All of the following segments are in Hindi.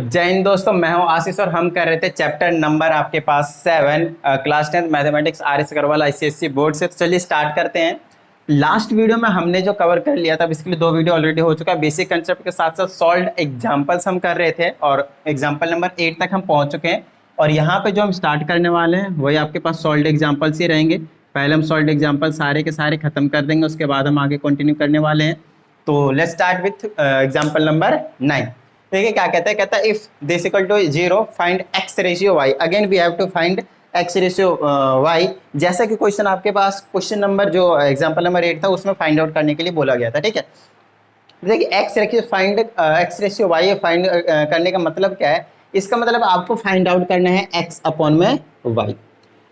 जय हिंद दोस्तों, मैं हूं आशीष और हम कर रहे थे चैप्टर नंबर आपके पास 7 class 10 mathematics RS Aggarwal ICSE board से। तो चलिए स्टार्ट करते हैं। लास्ट वीडियो में हमने जो कवर कर लिया था, बेसिकली 2 वीडियो ऑलरेडी हो चुका है। बेसिक कंसेप्ट के साथ साथ सॉल्व एग्जांपल्स हम कर रहे थे और एग्जांपल नंबर 8 तक हम पहुंच चुके हैं। और यहाँ पे जो हम स्टार्ट करने वाले हैं वही आपके पास सॉल्व एग्जाम्पल्स ही रहेंगे। पहले हम सॉल्व एग्जाम्पल सारे के सारे खत्म कर देंगे, उसके बाद हम आगे कंटिन्यू करने वाले हैं। तो let's start with example number 9। देखिए क्या कहता है, कहता है if this equal to 0 find x ratio y। Again we have to find x ratio y। जैसा कि क्वेश्चन आपके पास क्वेश्चन नंबर जो एग्जांपल नंबर 8 था उसमें फाइंड आउट करने के लिए बोला गया था, ठीक है। देखिए x रेशियो y फाइंड करने का मतलब क्या है। इसका मतलब आपको फाइंड आउट करना है x अपॉन में y।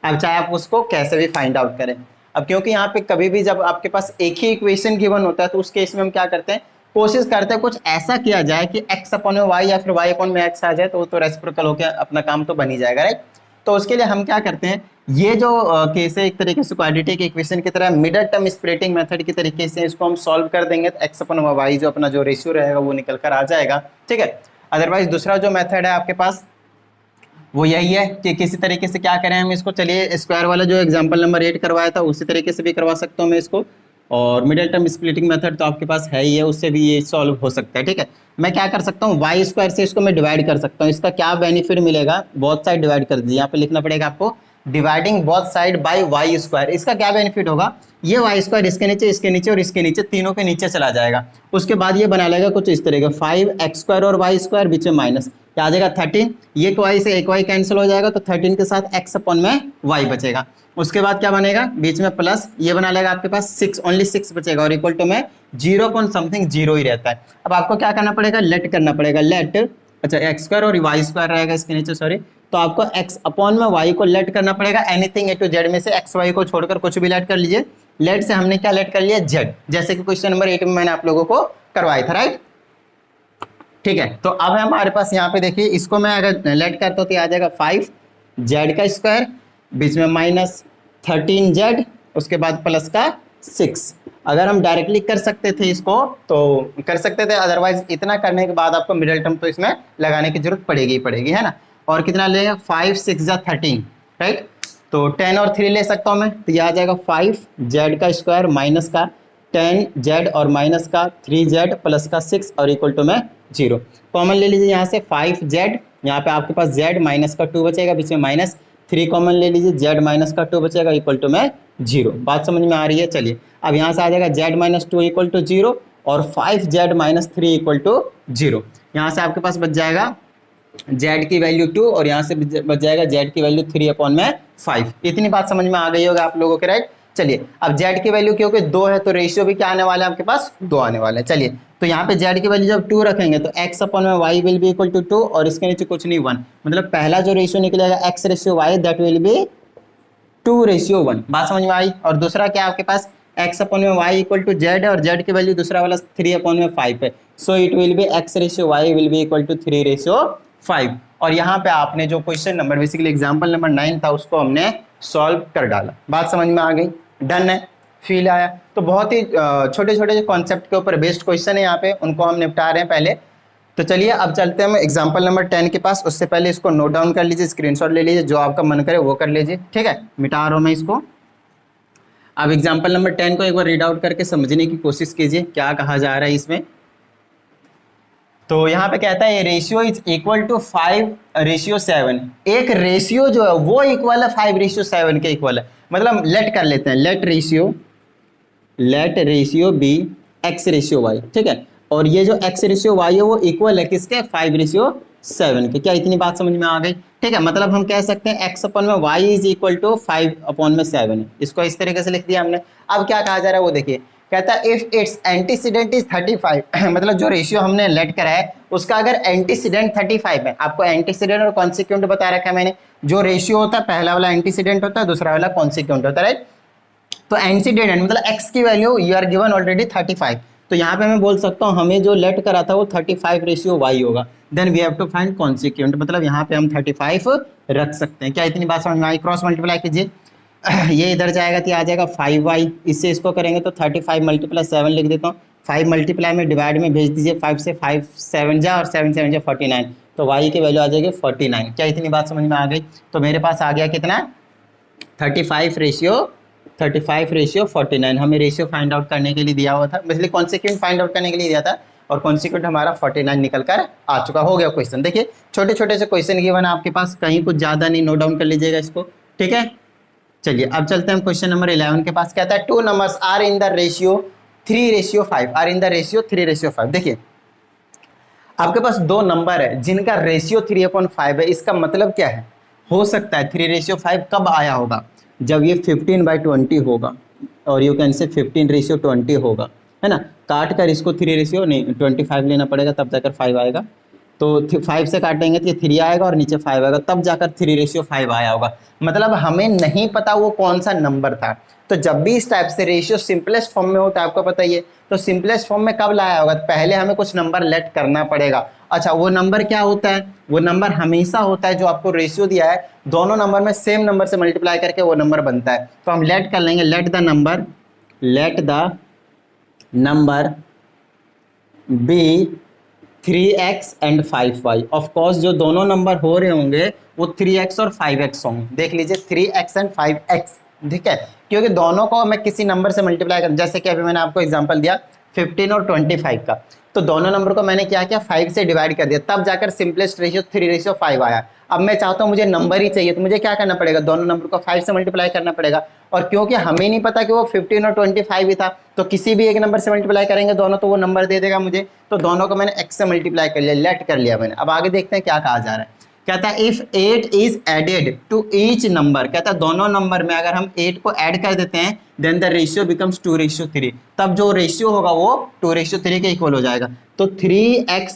अब चाहे आप उसको कैसे भी फाइंड आउट करें। अब क्योंकि यहाँ पे कभी भी जब आपके पास एक ही इक्वेशन गिवन होता है तो उस केस में हम क्या करते हैं, कोशिश करते हैं कुछ ऐसा किया जाए कि x अपॉन में y या फिर y अपॉन में x आ जाए, तो रेसिप्रोकल होकर अपना काम तो बन ही जाएगा, राइट। तो उसके लिए हम क्या करते हैं, ये जो केस है एक तरीके से क्वाड्रेटिक इक्वेशन की तरह मिडल टर्म स्प्लिटिंग मेथड के तरीके से इसको हम सॉल्व कर देंगे तो x अपॉन y जो अपना जो रेशियो रहेगा वो निकल कर आ जाएगा, ठीक है। अदरवाइज दूसरा जो मेथड है आपके पास वो यही है कि किसी तरीके से क्या करें हम इसको। चलिए स्क्वायर वाला जो एग्जांपल नंबर 8 करवाया था उसी तरीके से भी करवा सकता हूँ मैं इसको। और मिडिल टर्म स्प्लिटिंग मेथड तो आपके पास है ही है, उससे भी ये सॉल्व हो सकता है, ठीक है। मैं क्या कर सकता हूँ, वाई स्क्वायर से इसको मैं डिवाइड कर सकता हूँ। इसका क्या बेनिफिट मिलेगा, बोथ साइड डिवाइड कर दीजिए। यहाँ पे लिखना पड़ेगा आपको dividing both side by y square. इसका क्या बेनिफिट होगा, ये वाई स्क्वायर इसके नीचे और इसके नीचे तीनों के नीचे चला जाएगा। उसके बाद ये बना लेगा कुछ इस तरह का 5x स्क्वायर और वाई स्क्वायर बीच में माइनस क्या आ जाएगा 13। ये वाई से एक वाई कैंसिल हो जाएगा तो 13 के साथ x अपॉन में y बचेगा। उसके बाद क्या बनेगा, बीच में प्लस ये बना लेगा आपके पास 6, ओनली 6 बचेगा और इक्वल टू में 0.something 0 ही रहता है। अब आपको क्या करना पड़ेगा, लेट करना पड़ेगा, लेट अच्छा x स्क्वायर और y स्क्वायर रहेगा इसके नीचे, सॉरी। तो आपको x अपॉन में y को लेट करना पड़ेगा। एनीथिंग A to Z में से x y को छोड़कर कुछ भी लेट कर लीजिए। लेट से हमने क्या लेट कर लिया, z, जैसे कि क्वेश्चन नंबर 8 में मैंने आप लोगों को करवाया था, राइट। ठीक है, तो अब हमारे पास यहाँ पे देखिए इसको मैं अगर लेट करता हूँ तो आ जाएगा 5z का स्क्वायर बीच में माइनस 13z उसके बाद प्लस का 6। अगर हम डायरेक्टली कर सकते थे इसको तो कर सकते थे, अदरवाइज इतना करने के बाद आपको मिडिल टर्म तो इसमें लगाने की जरूरत पड़ेगी ही पड़ेगी, है ना। और कितना लेगा 5 6 जा 13, राइट। तो 10 और 3 ले सकता हूँ मैं, तो यह आ जाएगा 5z का स्क्वायर माइनस का 10z और माइनस का 3z प्लस का 6 और इक्वल टू में 0। कॉमन ले लीजिए यहाँ से 5z, यहाँ पे आपके पास z माइनस का 2 बचेगा बीच में माइनस 3 कॉमन ले लीजिए, z माइनस का 2 बचेगा इक्वल टू में 0। बात समझ में आ रही है। चलिए अब यहाँ से आ जाएगा z माइनस 2 इक्वल टू 0 और 5z माइनस 3 इक्वल टू 0। यहाँ से आपके पास बच जाएगा z की वैल्यू 2 और यहाँ से बच जाएगा z की वैल्यू 3 अपॉन में 5। इतनी बात समझ में आ गई होगा आप लोगों के, राइट। चलिए अब z की वैल्यू क्योंकि 2 है तो रेशियो भी क्या आने वाला है आपके पास 2 आने वाला है। चलिए तो यहाँ पे z की वैल्यू जब 2 रखेंगे तो x अपॉन में y will be equal to 2 और इसके नीचे कुछ नहीं 1, मतलब पहला जो रेशियो निकलेगा x ratio y that will be 2 ratio 1। बात समझ में आई। और दूसरा क्या आपके पास x अपॉन में y इक्वल टू z है और z की वैल्यू दूसरा वाला 3 अपॉन में 5 है, so it will be x ratio y will be equal to 3 ratio 5। और यहाँ पे आपने जो question number basically example number 9 था उसको हमने सॉल्व कर डाला। बात समझ में आ गई, डन है, फील आया। तो बहुत ही छोटे छोटे जो कॉन्सेप्ट के ऊपर बेस्ड क्वेश्चन है यहाँ पे उनको हम निपटा रहे हैं पहले। तो चलिए अब चलते हैं हम एग्जाम्पल नंबर 10 के पास। उससे पहले इसको नोट डाउन कर लीजिए, स्क्रीनशॉट ले लीजिए, जो आपका मन करे वो कर लीजिए, ठीक है। मिटा रहा हूँ मैं इसको। अब एग्जाम्पल नंबर 10 को एक बार रीड आउट करके समझने की कोशिश कीजिए क्या कहा जा रहा है इसमें। तो यहाँ पे कहता है रेशियो इज इक्वल टू 5:7। एक रेशियो जो है वो इक्वल है 5:7 के इक्वल है। मतलब लेट कर लेते हैं, let ratio be x ratio y, ठीक है। और ये जो x रेशियो y है वो इक्वल है किसके 5:7 के। क्या इतनी बात समझ में आ गई, ठीक है। मतलब हम कह सकते हैं x अपॉन में y is equal to 5 upon में 7 है। इसको इस तरीके से लिख दिया हमने। अब क्या कहा जा रहा है वो देखिए, कहता है इफ इट्स एंटीसीडेंट इज 35 मतलब जो रेशियो हमने लेट करा है उसका अगर एंटीसीडेंट 35 है। आपको एंटीसीडेंट और कॉन्सिक्वेंट बता रखा है मैंने। जो रेशियो होता है पहला वाला एंटीसीडेंट होता है, दूसरा वाला कॉन्सिक्वेंट होता है, राइट। तो एंटीसीडेंट मतलब x की value you are given already 35, तो यहाँ पे मैं बोल सकता हूँ हमें जो लेट करा था वो 35 रेशियो y होगा। Then we have to find consequent, मतलब यहाँ पे हम 35 रख सकते हैं। क्या इतनी बात समझ में आई। क्रॉस मल्टीप्लाई कीजिए, ये इधर जाएगा तो आ जाएगा 5y, इससे इसको करेंगे तो 35 मल्टीप्लाई 7 लिख देता हूँ। 5 मल्टीप्लाई में डिवाइड में भेज दीजिए, 5 से 5 7 जा और 7 7 जा 49, तो y की वैल्यू आ जाएगी 49। क्या इतनी बात समझ में आ गई? तो मेरे पास आ गया कितना, 35:49। हमें रेशियो फाइंड आउट करने के लिए दिया हुआ था, इसलिए कॉन्सिक्वेंट फाइंड आउट करने के लिए दिया था, और कॉन्सिक्वेंट हमारा 49 निकल कर आ चुका। हो गया क्वेश्चन। देखिए छोटे छोटे से क्वेश्चन गिवन है आपके पास, कहीं कुछ ज़्यादा नहीं, नोट डाउन कर लीजिएगा इसको, ठीक है। चलिए अब चलते हैं क्वेश्चन नंबर 11 के पास। कहता है two numbers are in the ratio 3:5, are in the ratio 3:5। देखिए आपके पास दो नंबर है जिनका रेशियो 3/5 है। इसका मतलब क्या है? हो सकता है 3:5 कब आया होगा? जब ये 15/20 होगा, और यू कैन से 15:20 होगा, है ना। काट कर इसको 3:25 लेना पड़ेगा, तब जाकर 5 आएगा। तो 5 से काटेंगे तो ये 3 आएगा और नीचे 5 आएगा, तब जाकर 3:5 आया होगा। मतलब हमें नहीं पता वो कौन सा नंबर था। तो जब भी इस टाइप से रेशियो सिंपलेस्ट फॉर्म में होता है, आपको पता ही है, तो सिंपलेस्ट फॉर्म में कब लाया होगा? पहले हमें कुछ नंबर लेट करना पड़ेगा। अच्छा वो नंबर क्या होता है? वो नंबर हमेशा होता है जो आपको रेशियो दिया है, दोनों नंबर में सेम नंबर से मल्टीप्लाई करके वो नंबर बनता है। तो हम लेट कर लेंगे, let the number be 3x and 5y। Of course जो दोनों नंबर हो रहे होंगे वो 3x और 5x होंगे। देख लीजिए 3x एंड 5x, ठीक है, क्योंकि दोनों को मैं किसी नंबर से मल्टीप्लाई कर, जैसे कि अभी मैंने आपको एग्जांपल दिया 15 और 25 का, तो दोनों नंबर को मैंने क्या किया, 5 से डिवाइड कर दिया, तब जाकर सिंपलेस्ट रेशियो 3:5 आया। अब मैं चाहता हूँ मुझे नंबर ही चाहिए, तो मुझे क्या करना पड़ेगा? दोनों नंबर को 5 से मल्टीप्लाई करना पड़ेगा। और क्योंकि हमें नहीं पता कि वो 15 और 25 ही था, तो किसी भी एक नंबर से मल्टीप्लाई करेंगे दोनों, तो वो नंबर दे देगा मुझे। तो दोनों को मैंने x से मल्टीप्लाई कर लिया, लेट कर लिया मैंने। अब आगे देखते हैं क्या कहा जा रहा है। कहता है if 8 is added to each number, कहता है दोनों नंबर में अगर हम 8 को ऐड कर देते हैं, देन द रेशियो बिकम्स 2:3। तब जो रेशियो होगा वो 2:3 के इक्वल हो जाएगा। तो 3x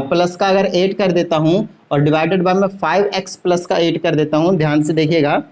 प्लस का अगर 8 कर देता हूं और डिवाइडेड बाय में 5x प्लस का 8 कर देता हूं, ध्यान से देखिएगा,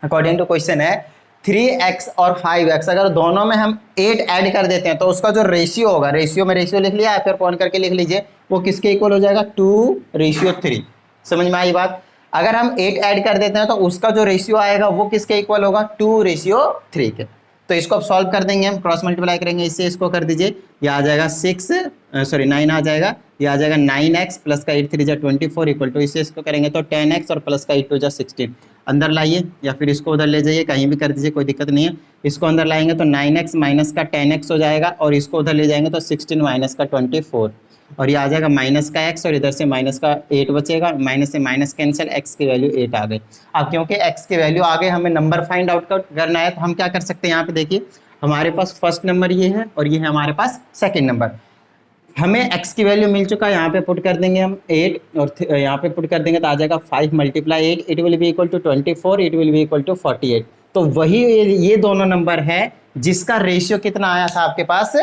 अकॉर्डिंग टू क्वेश्चन है 3x और 5x, अगर दोनों में हम 8 ऐड कर देते हैं तो उसका जो रेशियो होगा, रेशियो में रेशियो लिख लिया, फिर कौन करके लिख लीजिए, वो किसके इक्वल हो जाएगा? 2:3। समझ में आई बात? अगर हम 8 ऐड कर देते हैं तो उसका जो रेशियो आएगा वो किसके इक्वल होगा? 2:3 के। तो इसको अब सॉल्व कर देंगे हम, क्रॉस मल्टीप्लाई करेंगे, इससे इसको कर दीजिए, ये आ जाएगा 9 आ जाएगा, ये आ जाएगा 9x प्लस का 8 3 जा 24 इक्वल टू, इससे इसको करेंगे तो 10x और प्लस का 8 2 जा 16। अंदर लाइए या फिर इसको उधर ले जाइए, कहीं भी कर दीजिए, कोई दिक्कत नहीं है। इसको अंदर लाएंगे तो 9x माइनस का 10x हो जाएगा, और इसको उधर ले जाएंगे तो 16 माइनस का 24, और ये आ जाएगा माइनस का x, और इधर से माइनस का 8 बचेगा, माइनस से माइनस कैंसिल, x की वैल्यू 8 आ गई। अब क्योंकि x की वैल्यू आ गई, हमें नंबर फाइंड आउट करना है, तो हम क्या कर सकते हैं? यहाँ पे देखिए हमारे पास फर्स्ट नंबर ये है और ये है हमारे पास सेकंड नंबर। हमें x की वैल्यू मिल चुका है, यहाँ पे पुट कर देंगे हम 8, और यहाँ पे पुट कर देंगे तो आ जाएगा 5 × 8, it will be equal to 24, it will be equal to 48। तो वही ये दोनों नंबर है जिसका रेशियो कितना आया था आपके पास,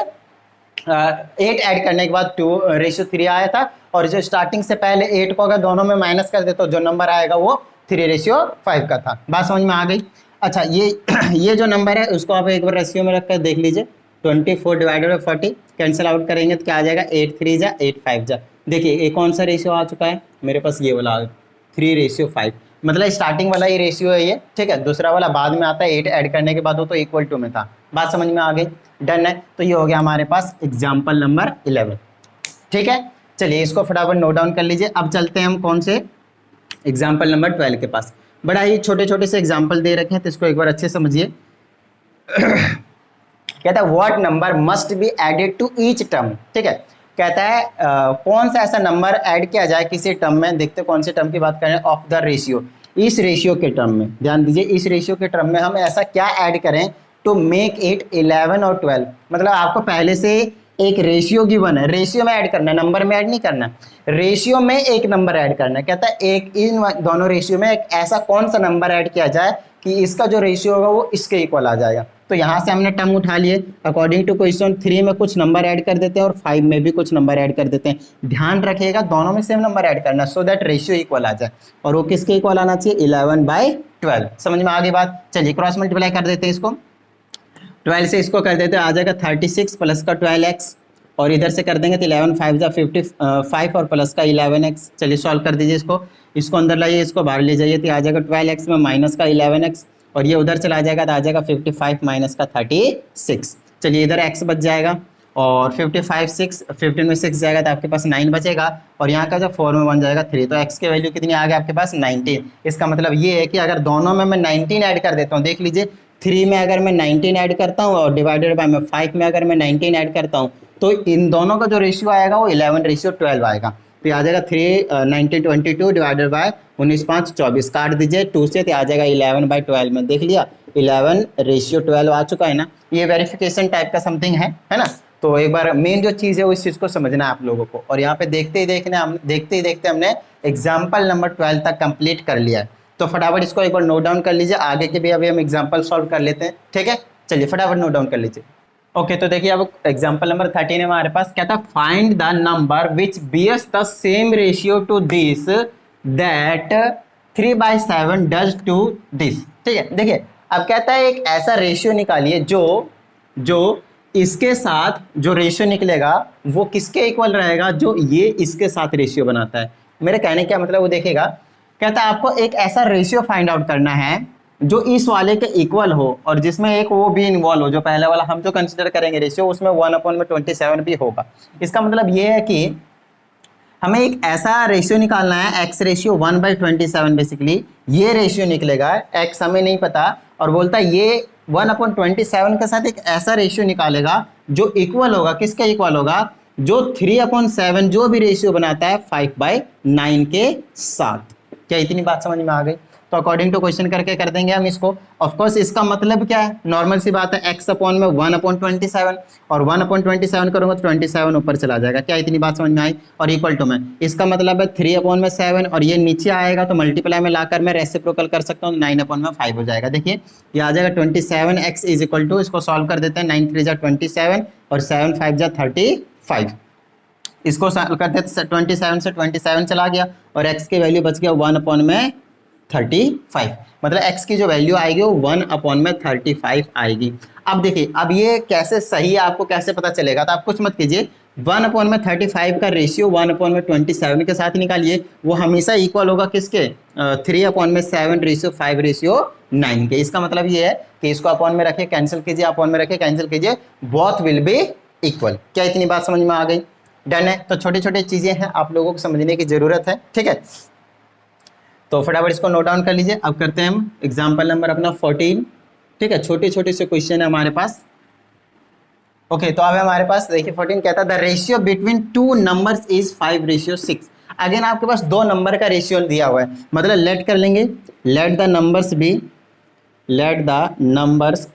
8 ऐड करने के बाद 2:3 आया था, और जो स्टार्टिंग से पहले 8 को अगर दोनों में माइनस कर दे तो जो नंबर आएगा वो 3:5 का था। बात समझ में आ गई? अच्छा ये जो नंबर है उसको आप एक बार रेशियो में रखकर देख लीजिए, 24 डिवाइडेड बाई 40 कैंसिल आउट करेंगे तो क्या आ जाएगा, 8 3 जा 8 5 जा। देखिए ये कौन सा रेशियो आ चुका है मेरे पास, ये वाला 3:5, मतलब स्टार्टिंग वाला ये रेशियो है ये, ठीक है। दूसरा वाला बाद में आता है, 8 ऐड करने के बाद वो तो इक्वल टू में था। बात समझ में आ गई? डन है। तो ये हो गया हमारे पास एग्जाम्पल नंबर 11, ठीक है। चलिए इसको फटाफट नोट डाउन कर लीजिए। अब चलते हैं हम कौन से, एग्जाम्पल नंबर 12 के पास। बड़ा ही छोटे छोटे से एग्जाम्पल दे रखे हैं, तो इसको एक बार अच्छे समझिए। कहता है what number must be added to each term, ठीक है। कहता है कौन सा ऐसा नंबर ऐड किया जाए किसी टर्म में, देखते कौन से टर्म की बात करें, ऑफ द रेशियो, इस रेशियो के टर्म में, ध्यान दीजिए, इस रेशियो के टर्म में हम ऐसा क्या ऐड करें टू मेक इट 11 और 12। मतलब आपको पहले से एक रेशियो गिवन है, रेशियो में ऐड करना है, नंबर में ऐड नहीं करना, रेशियो में एक नंबर ऐड करना है। कहता है एक इन दोनों रेशियो में एक ऐसा कौन सा नंबर ऐड किया जाए कि इसका जो रेशियो होगा वो इसके इक्वल आ जाएगा। तो यहाँ से हमने टर्म उठा लिए, अकॉर्डिंग टू क्वेश्चन 3 में कुछ नंबर ऐड कर देते हैं और 5 में भी कुछ नंबर ऐड कर देते हैं। ध्यान रखिएगा दोनों में सेम नंबर ऐड करना, सो दैट रेशियो इक्वल आ जाए, और वो किसके इक्वल आना चाहिए, 11/12। समझ में आ गई बात? चलिए क्रॉस मल्टीप्लाई कर देते हैं इसको, 12 से इसको कर देते हैं, आ जाएगा 36 प्लस का 12x, और इधर से कर देंगे तो 11 5 जा 55 और प्लस का 11x। चलिए सॉल्व कर दीजिए इसको अंदर लाइए, इसको बाहर ले जाइए तो आ जाएगा 12x में माइनस का 11x, और ये उधर चला जाएगा तो आ जाएगा 55 माइनस का 36। चलिए इधर x बच जाएगा, और 55 6, 15 में 6 जाएगा तो आपके पास 9 बचेगा, और यहाँ का जो 4 में 1 जाएगा 3, तो x की वैल्यू कितनी आ गई आपके पास 19। इसका मतलब ये है कि अगर दोनों में मैं 19 ऐड कर देता हूँ, देख लीजिए 3 में अगर मैं 19 ऐड करता हूँ और डिवाइडेड बाय में 5 में अगर मैं 19 ऐड करता हूँ, तो इन दोनों का जो रेशियो आएगा वो 11:12 आएगा। तो आ जाएगा 3 19 22 डिवाइडेड बाय 19 5 24, काट दीजिए 2 से, तो आ जाएगा 11/12 में, देख लिया 11:12 आ चुका है ना। ये वेरिफिकेशन टाइप का समथिंग है ना। तो एक बार मेन जो चीज़ है उस चीज़ को समझना है आप लोगों को। और यहाँ पे देखते ही देखते हमने एग्जाम्पल नंबर 12 तक कंप्लीट कर लिया है। तो फटाफट इसको एक बार नोट डाउन कर लीजिए, आगे के भी अभी हम एग्जाम्पल सॉल्व कर लेते हैं, ठीक है। चलिए फटाफट नोट डाउन कर लीजिए। ओके तो देखिए अब एग्जाम्पल नंबर 13 है हमारे पास, क्या था, find the number which bears the same ratio to this that 3/7 does to this, ठीक है। देखिए अब कहता है एक ऐसा रेशियो निकालिए जो इसके साथ जो रेशियो निकलेगा वो किसके इक्वल रहेगा, जो ये इसके साथ रेशियो बनाता है। मेरे कहने का मतलब वो देखिएगा, कहता है आपको एक ऐसा रेशियो फाइंड आउट करना है जो इस वाले के इक्वल हो और जिसमें एक वो भी इन्वॉल्व हो, जो पहले वाला हम जो कंसिडर करेंगे रेशियो उसमें 1/27 भी होगा। इसका मतलब ये है कि हमें एक ऐसा रेशियो निकालना है, एक्स रेशियो 1/27 बेसिकली ये रेशियो निकलेगा, एक्स हमें नहीं पता, और बोलता है ये 1/27 के साथ एक ऐसा रेशियो निकालेगा जो इक्वल होगा, किसके इक्वल होगा, जो 3/7 जो भी रेशियो बनाता है 5/9 के साथ। क्या इतनी बात समझ में आ गई? तो अकॉर्डिंग टू क्वेश्चन करके कर देंगे हम इसको। ऑफ कोर्स इसका मतलब क्या है, नॉर्मल सी बात है, x अपॉन में 1/27 और 1/27 करूंगा तो 27 ऊपर चला जाएगा। क्या इतनी बात समझ में आई? और इक्वल टू में इसका मतलब है 3/7 और ये नीचे आएगा तो मल्टीप्लाई में लाकर मैं रेसिप्रोकल कर सकता हूँ, 9/5 हो जाएगा। देखिए ये आ जाएगा 27x इज इक्वल टू, इसको सॉल्व कर देते हैं, 9 3 जा 27 और 7 5 जा 35, इसको सॉल्व करते हैं 27 से 27 चला गया और x की वैल्यू बच गया 1/35, मतलब x की जो वैल्यू आएगी वो 1/35 आएगी। अब देखिए अब ये कैसे सही है आपको कैसे पता चलेगा, तो आप कुछ मत कीजिए, 1/35 का रेशियो 1/27 के साथ निकालिए, वो हमेशा इक्वल होगा किसके, 3/7:5:9 के। इसका मतलब ये है कि इसको अपॉन में रखे कैंसिल कीजिए, अपॉन में रखे कैंसिल कीजिए, बोथ विल बी इक्वल। क्या इतनी बात समझ में आ गई? डन है। तो छोटी छोटी चीजें हैं आप लोगों को समझने की जरूरत है, ठीक है। तो फटाफट इसको नोट डाउन कर लीजिए। अब करते हैं हम एग्जाम्पल नंबर अपना 14, ठीक है। छोटे छोटे से क्वेश्चन है हमारे पास। ओके तो अब हमारे पास देखिए 14 कहता है the ratio between two numbers is 5:6। Again आपके पास दो नंबर का रेशियो दिया हुआ है, मतलब लेट कर लेंगे, let the numbers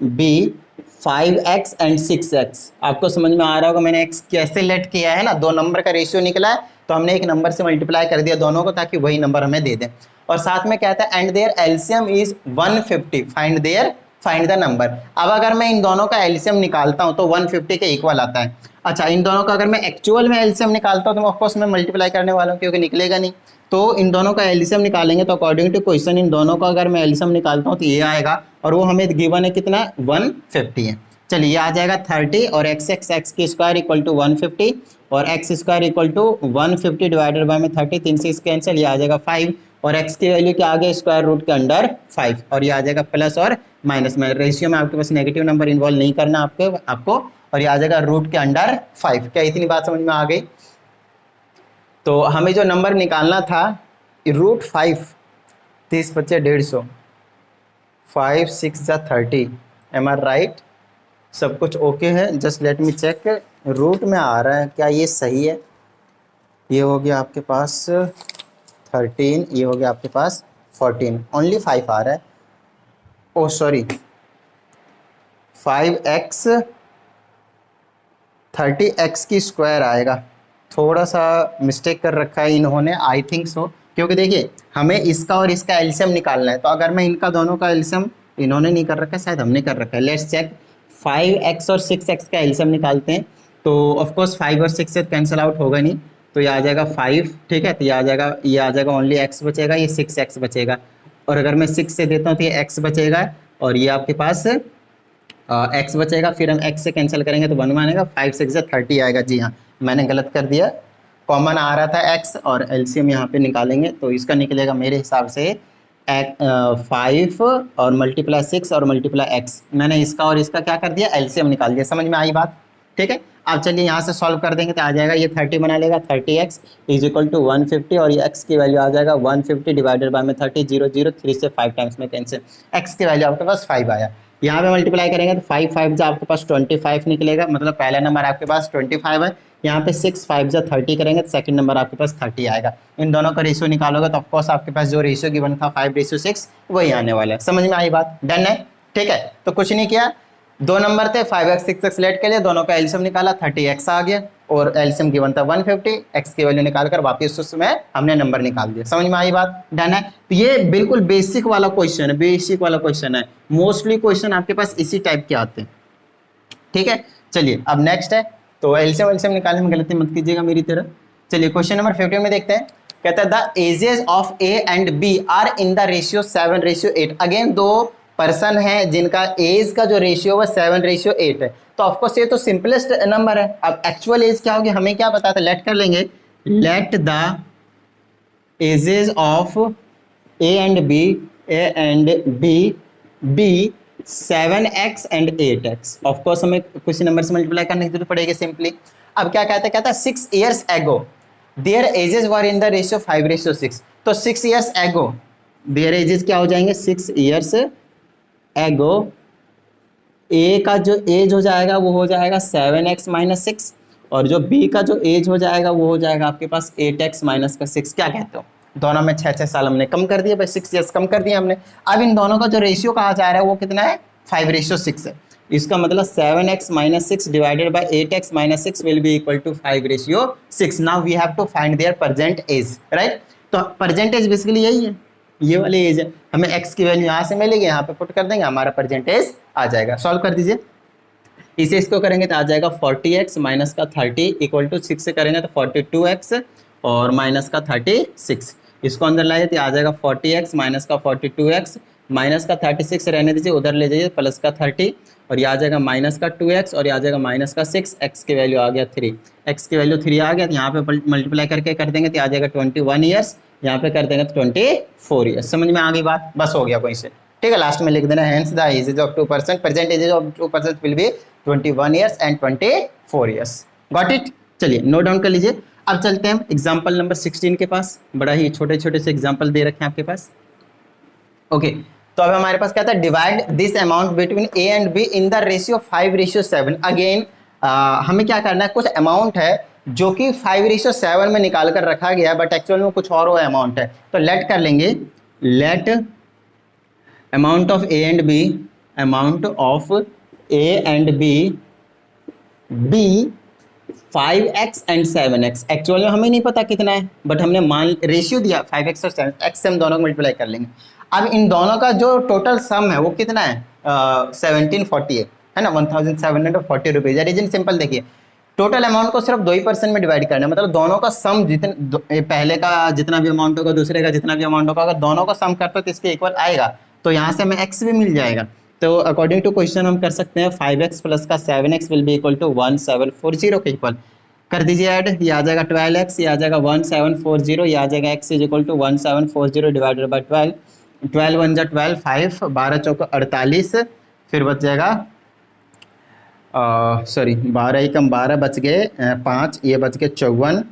be 5x and 6x। आपको समझ में आ रहा होगा मैंने x कैसे लेट किया है ना, दो नंबर का रेशियो निकला है तो हमने एक नंबर से मल्टीप्लाई कर दिया दोनों को ताकि वही नंबर हमें दे दें। और साथ में कहता है and their LCM is 150, find the number. अब अगर मैं इन दोनों का एलसीएम निकालता हूं तो 150 के इक्वल आता है। अच्छा इन दोनों का अगर मैं एक्चुअल में एलसीएम निकालता हूं तो ऑफकोर्स मैं मल्टीप्लाई करने वाला हूं क्योंकि निकलेगा नहीं। तो इन दोनों का एलसीएम निकालेंगे तो अकॉर्डिंग टू क्वेश्चन इन दोनों का अगर मैं एलसीएम निकालता हूं तो ये आएगा और वो हमें गिवन है कितना, 150 है। चलिए ये आ जाएगा 30 और x की स्क्वायर इक्वल टू 150 और x square equal to 150 divided by में 30, 3 से कैंसिल, ये आ जाएगा 5 और x की वैल्यू क्या आ गया, स्क्वायर रूट के अंडर 5 और ये आ जाएगा प्लस और माइनस में। रेशियो में आपके पास नेगेटिव नंबर इन्वॉल्व नहीं करना आपको और ये आ जाएगा रूट के अंडर 5। क्या इतनी बात समझ में आ गई? तो हमें जो नंबर निकालना था √5, 30 × 150, 5 6 जा 30, एम आर राइट? सब कुछ ओके है, just let me check, root में आ रहा है क्या ये सही है? ये हो गया आपके पास 13, ये हो गया आपके पास 14, ओनली 5 आ रहा है। ओ सॉरी 5x 30x की स्क्वायर आएगा, थोड़ा सा मिस्टेक कर रखा है इन्होंने, आई थिंक सो, क्योंकि देखिए हमें इसका और इसका एलसीएम निकालना है तो अगर मैं इनका दोनों का एलसीएम, इन्होंने नहीं कर रखा है शायद हमने कर रखा है, लेट्स चेक। 5x और 6x का एलसीएम निकालते हैं तो ऑफकोर्स 5 और 6 से कैंसिल आउट होगा नहीं तो ये आ जाएगा 5, ठीक है। तो ये आ जाएगा ओनली x बचेगा, ये 6x बचेगा और अगर मैं 6 से देता हूँ तो ये x बचेगा और ये आपके पास x बचेगा, फिर हम x से कैंसिल करेंगे तो 1 आएगा, 5 6 से 30 आएगा। जी हाँ मैंने गलत कर दिया, कॉमन आ रहा था x और एलसीएम यहाँ पे निकालेंगे तो इसका निकलेगा मेरे हिसाब से 5 और मल्टीप्लाई 6 और मल्टीप्लाई x। मैंने इसका और इसका क्या कर दिया, एलसीएम निकाल दिया। समझ में आई बात? ठीक है। अब चलिए यहाँ से सॉल्व कर देंगे तो आ जाएगा, ये 30 बना लेगा, 30x इज इक्वल टू 150 और ये x की वैल्यू आ जाएगा 150 डिवाइडेड बाय में 30, 0 0 3 से 5 टाइम्स में कैंसिल, x की वैल्यू आपके पास 5 आया। यहाँ पे मल्टीप्लाई करेंगे तो 5 5 जा आपके पास 25 निकलेगा, मतलब पहला नंबर आपके पास 25 है। यहाँ पे 6 5 जा 30 करेंगे तो सेकंड नंबर आपके पास 30 आएगा। इन दोनों का रेशियो निकालोगे तो ऑफकोर्स आपके पास जो रेशियो गिवन था 5:6 वही आने वाला है। समझ में आई बात? डन है, ठीक है। तो कुछ नहीं किया, दो नंबर थे 5x 6x लेट के लिए, दोनों का एलसीएम निकाला, 30x आ गया और एलसीएम गिवन था 150, x की वैल्यू निकालकर वापस उसमें हमने नंबर निकाल दिया। समझ में आई बात? डन है। तो ये बिल्कुल बेसिक वाला क्वेश्चन है, बेसिक वाला क्वेश्चन है। मोस्टली क्वेश्चन आपके पास इसी टाइप के आते हैं, ठीक है। चलिए अब नेक्स्ट है, तो एलसीएम निकालने में गलती मत कीजिएगा मेरी तरह। चलिए क्वेश्चन नंबर 15 में देखते हैं। कहता है the ages of A and B are in the ratio 7:8। Again दो पर्सन है जिनका एज का जो रेशियो है 7:8 है। तो ऑफकोर्स ये तो सिंपलेस्ट नंबर है। अब एक्चुअल एज क्या होगी हमें क्या पता था, लेट कर लेंगे, let the ages of A and B be 7x and 8x। Of course हमें कुछ नंबर से मल्टीप्लाई करने की जरूरत पड़ेगी सिंपली। अब क्या कहता है 6 years ago there edges were in the ratio 5:6। तो 6 years ago देयर एजेस क्या हो जाएंगे, 6 years ago ए का जो एज हो जाएगा वो हो जाएगा 7x - 6 और जो बी का जो एज हो जाएगा वो हो जाएगा आपके पास 8x - 6। क्या कहते हो? दोनों में 6 साल हमने कम कर दिया भाई, 6 years कम कर दिया हमने। अब इन दोनों का जो रेशियो कहा जा रहा है वो कितना है, 5:6 है। इसका मतलब 7x - 6 divided by 8x - 6 will be equal to 5:6। Now we have to find their present age, right. तो प्रेजेंट एज बेसिकली यही है, ये वाली एज है। हमें x की वैल्यू यहाँ से मिलेगी, यहाँ पे पुट कर देंगे, हमारा प्रेजेंट एज आ जाएगा। सॉल्व कर दीजिए, इसे इसको करेंगे तो आ जाएगा 40x माइनस का 30 इक्वल टू 6 से करेंगे तो 42x और माइनस का 36। इसको अंदर लाइए तो आ जाएगा 40x माइनस का 42x माइनस का 36 रहने दीजिए, उधर ले जाइए प्लस का 30 और ये आ जाएगा माइनस का 2x और ये आ जाएगा माइनस का 6। x की वैल्यू आ गया 3, x की वैल्यू 3 आ गया तो यहाँ पे मल्टीप्लाई करके कर देंगे तो आ जाएगा 21 ईयर्स, यहाँ पे कर देंगे तो 24 ईयर्स। समझ में आ गई बात? बस हो गया कोई से, ठीक है। लास्ट में लिख देना hence the ages of 2 person, present ages of 2 person will be 21 years and 24 years. Got it? चलिए नोट डाउन कर लीजिए। अब चलते हैं एग्जाम्पल नंबर 16 के पास। बड़ा ही छोटे छोटे से एग्जाम्पल दे रखे हैं आपके पास। ओके, तो अब हमारे पास क्या था, divide this amount between A and be in the ratio 5:7। Again हमें क्या करना है, कुछ अमाउंट है जो कि 5:7 में निकाल कर रखा गया, बट एक्चुअल में कुछ और वो अमाउंट है। तो लेट कर लेंगे, let amount of A and B, amount of A and B 5x and 7x। Actual में हमें नहीं पता कितना है, बट हमने मान रेशियो दिया 5x और 7x से हम दोनों को मल्टीप्लाई कर लेंगे। अब इन दोनों का जो टोटल सम है वो कितना है, 1748 है ना, 1740 रुपीज। रीजन सिंपल देखिए, टोटल अमाउंट को सिर्फ 2% में डिवाइड करना है, मतलब दोनों का सम जितने पहले का जितना भी अमाउंट होगा, दूसरे का जितना भी अमाउंट होगा, अगर दोनों का सम करते तो इसके इक्वल आएगा। तो यहाँ से हमें x भी मिल जाएगा। तो अकॉर्डिंग टू क्वेश्चन हम कर सकते हैं 5x प्लस का 7x will be equal to 1740 के इक्वल कर दीजिए ऐड। ये आ जाएगा 12x, ये आ जाएगा 1740, ये आ जाएगा x is equal to 1740 divided by 12। 12 1 जा 12, 5 12 चौका 48, फिर बच जाएगा सॉरी 12 कम 12 बच गए 5, ये बच गए 54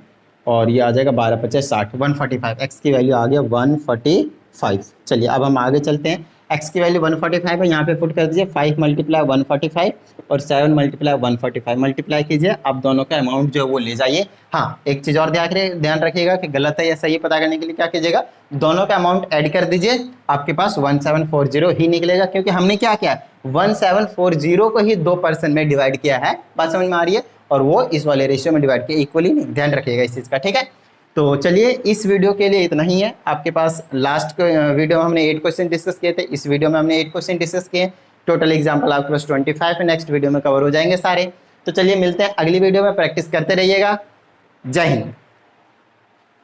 और ये आ जाएगा 12 × 50 60, 145। x की वैल्यू आ गया 145। चलिए अब हम आगे चलते हैं। x की वैल्यू 145 है, यहाँ पे पुट कर दीजिए 5 × 145 और 7 × 145 मल्टीप्लाई कीजिए। अब दोनों का अमाउंट जो है वो ले जाइए। हाँ, एक चीज़ और ध्यान रखिएगा कि गलत है या सही पता करने के लिए क्या कीजिएगा, दोनों का अमाउंट ऐड कर दीजिए, आपके पास 1740 ही निकलेगा, क्योंकि हमने क्या किया 1740 को ही 2% में डिवाइड किया है। बात समझ में आ रही है? और वो इस वाले रेशियो में डिवाइड किया, इक्वली नहीं। ध्यान रखिएगा इस चीज़ का, ठीक है। तो चलिए इस वीडियो के लिए इतना ही है। आपके पास लास्ट वीडियो में हमने 8 क्वेश्चन डिस्कस किए थे, इस वीडियो में हमने 8 क्वेश्चन डिस्कस किए। टोटल एग्जाम्पल आपके पास 25 है, नेक्स्ट वीडियो में कवर हो जाएंगे सारे। तो चलिए मिलते हैं अगली वीडियो में, प्रैक्टिस करते रहिएगा। जय हिंद।